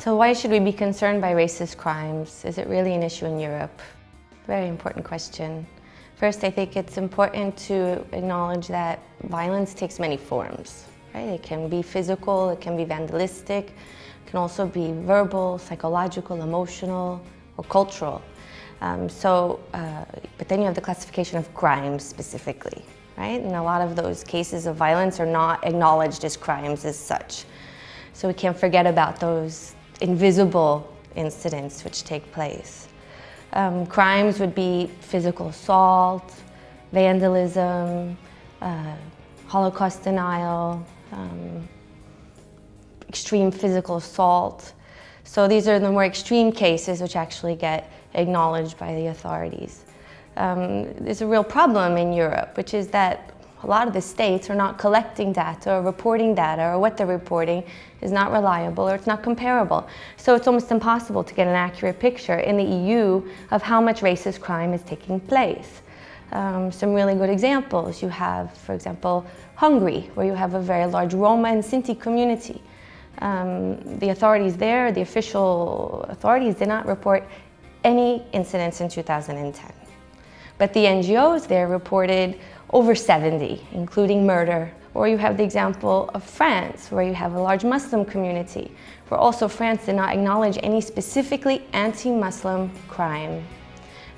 So why should we be concerned by racist crimes? Is it really an issue in Europe? Very important question. First, I think it's important to acknowledge that violence takes many forms, right? It can be physical, it can be vandalistic, it can also be verbal, psychological, emotional, or cultural. But then you have the classification of crimes specifically, right? And a lot of those cases of violence are not acknowledged as crimes as such. So we can't forget about those invisible incidents which take place. Crimes would be physical assault, vandalism, Holocaust denial, extreme physical assault. So these are the more extreme cases which actually get acknowledged by the authorities. There's a real problem in Europe, which is that a lot of the states are not collecting data or reporting data, or what they're reporting is not reliable or it's not comparable. So it's almost impossible to get an accurate picture in the EU of how much racist crime is taking place. Some really good examples. You have, for example, Hungary, where you have a very large Roma and Sinti community. The authorities there, the official authorities, did not report any incidents in 2010. But the NGOs there reported over 70, including murder. Or you have the example of France, where you have a large Muslim community, where also France did not acknowledge any specifically anti-Muslim crime.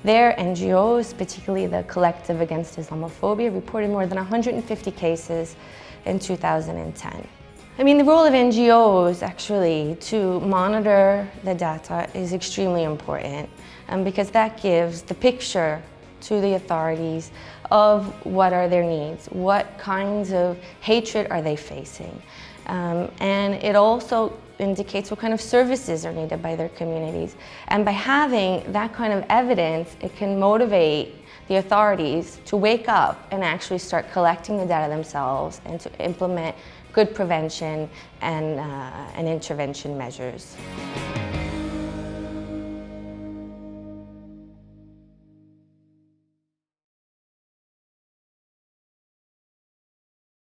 Their NGOs, particularly the Collective Against Islamophobia, reported more than 150 cases in 2010. I mean, the role of NGOs actually to monitor the data is extremely important, because that gives the picture to the authorities of what are their needs, what kinds of hatred are they facing. And it also indicates what kind of services are needed by their communities. And by having that kind of evidence, it can motivate the authorities to wake up and actually start collecting the data themselves and to implement good prevention and intervention measures.